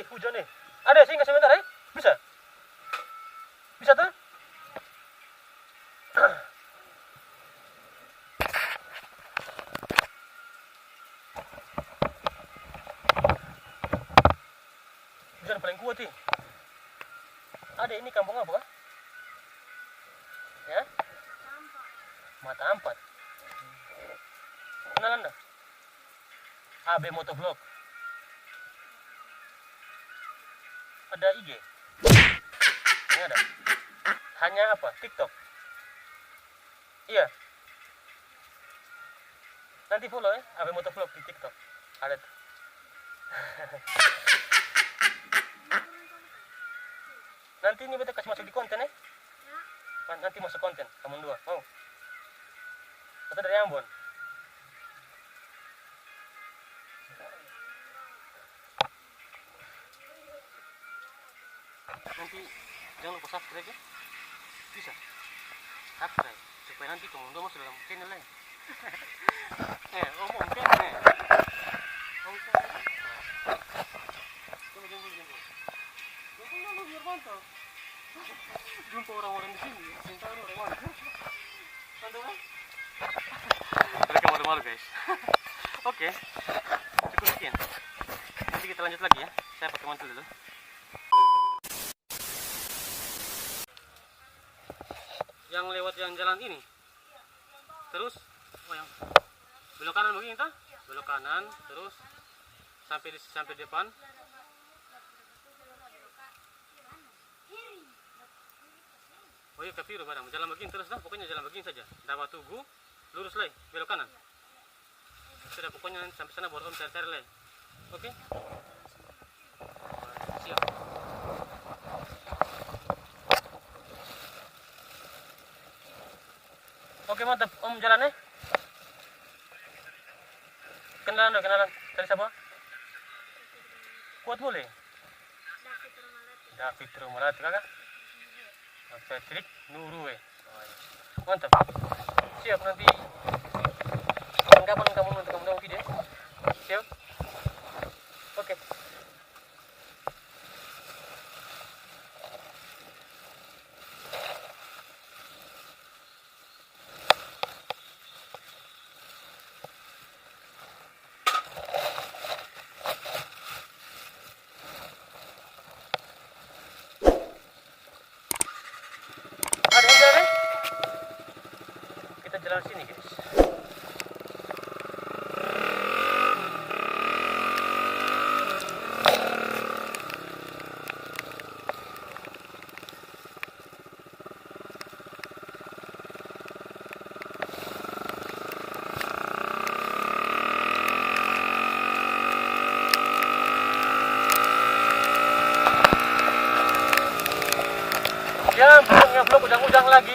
Hujan nih. Ada singgah sebentar Bisa? Bisa tuh? Hujan paling kuat nih. Ada ini kampung apa? Ya? Mata Ampat. Kenal Anda? AB Motovlog. Ada IG? Ini ada. Hanya apa? TikTok. Iya. Nanti follow AB Motovlog di TikTok. Ada tuh. Nanti ini beta kasih masuk di konten Nanti masuk konten, kamu dua, mau? Atau dari Ambon? Nanti jangan lupa subscribe ya. Bisa? Subscribe, supaya nanti kamu dua masuk dalam channel lain. Omong kan Tunggu biar mantap. Jumpa orang-orang di sini, yang tahu orang mana. Mantap kan? Mereka malu-malu guys. Oke, cukup sekian. Nanti kita lanjut lagi ya. Saya pakai mantel dulu. Yang lewat yang jalan ini, terus yang belok kanan begini toh? Belok kanan, terus sampai depan. Oh iya, ke biru barang. Jalan begini terus dah, pokoknya jalan begini saja. Dapat Tugu, lurus lagi, belok kanan. Sudah, pokoknya sampai sana baru om cari-cari lagi. Oke? Siap. Oke, mantap. Om jalan Kenalan. Dari siapa? Kuat boleh? David Romalati kakak? Patrick Nuru Mantap. Siap, nanti kapan kamu untuk kamu video? Siap? Oke. Jalan sini guys. Ya, punya vlog ujang-ujang lagi.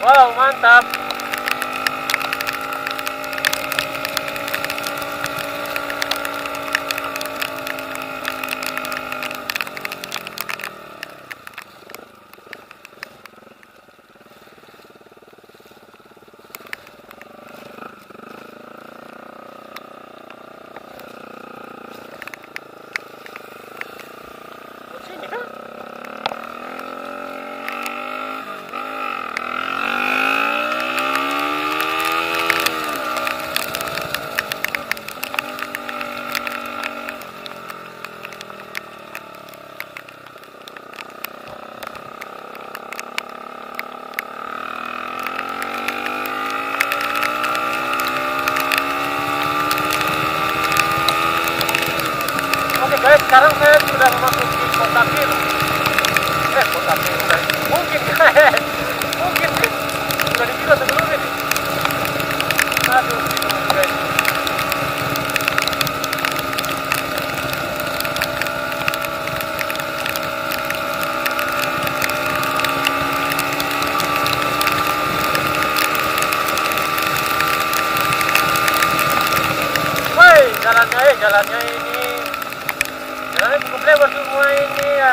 Wow, mantap.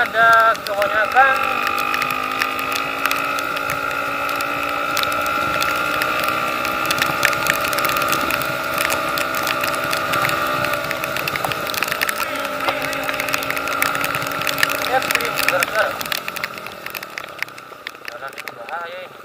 ada kebanyakan ekstrim gara-gara jalan ini bahaya ini.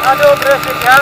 Aduh, berisik ya.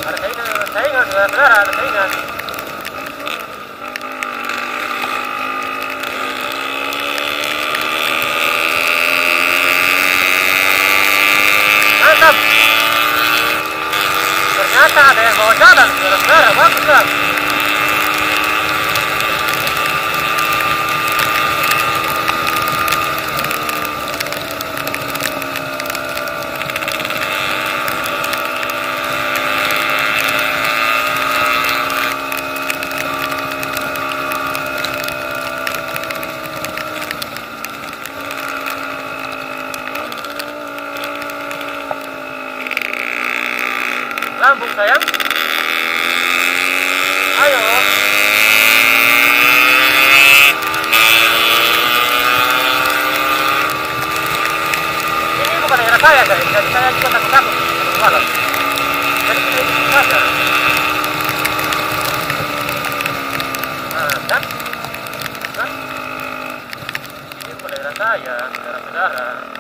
Ada saingan, saudara-saudara, ada saingan. Mantap. Ternyata ada yang bawa jalan, saudara-saudara, bagus lah. Lambung sayang, ayo. Ini bukan daerah saya guys, jadi saya juga takut-takut malam. Jadi kita ikut saja. Nah, kan? Ini bukan daerah saya, saudara-saudara.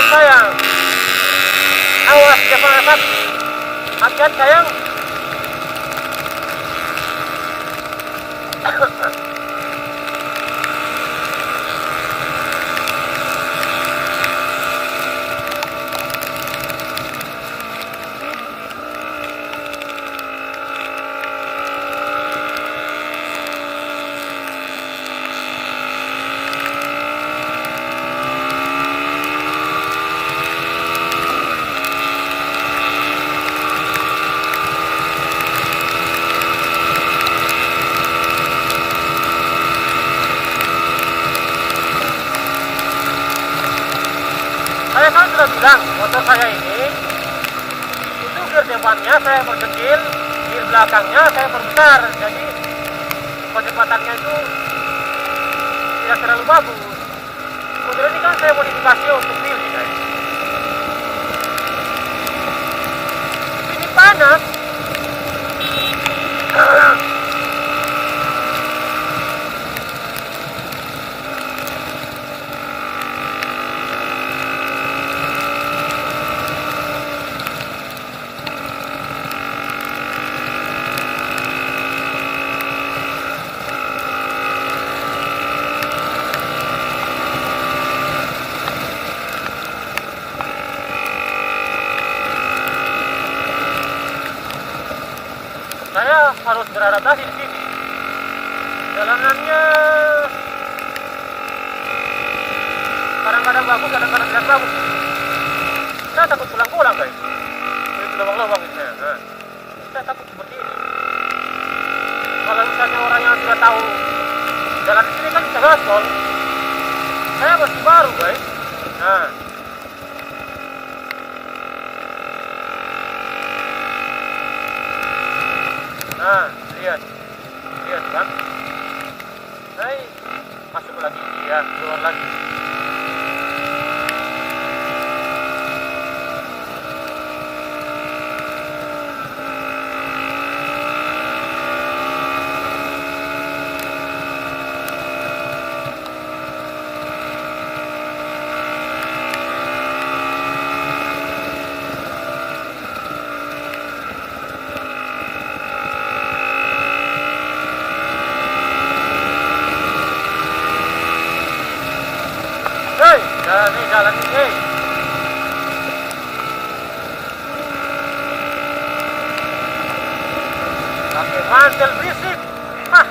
Sayang, awas jangan asap, hati-hati sayang. sudah bilang motor saya ini itu gear depannya saya perkecil, gear belakangnya saya perbesar, jadi kecepatannya itu tidak terlalu bagus. Kemudian ini kan saya modifikasi untuk pilih guys. Ini panas. Saya harus beradaptasi di sini. Jalanannya kadang-kadang bagus, kadang-kadang tidak bagus. Saya takut pulang-pulang guys. Itu lubang-lubang ini saya. Nah, saya takut seperti ini. Kalau misalnya orang yang sudah tahu jalan di sini kan bisa gaspol. Saya masih baru guys. Nah, lihat kan? Saya masuk lagi, ya keluar lagi. Jalan ini. Pakai mantel berisik. Hah.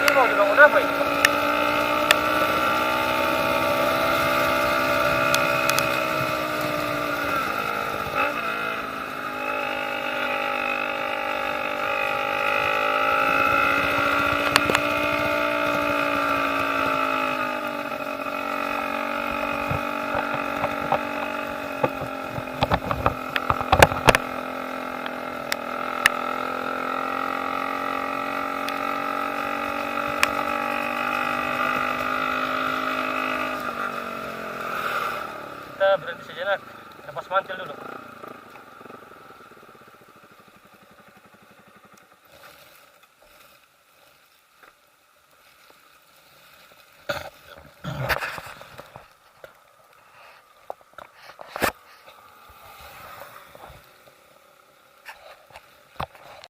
Ini mau dibangun apa ini? Kita berhenti sejenak, lepas mantel dulu.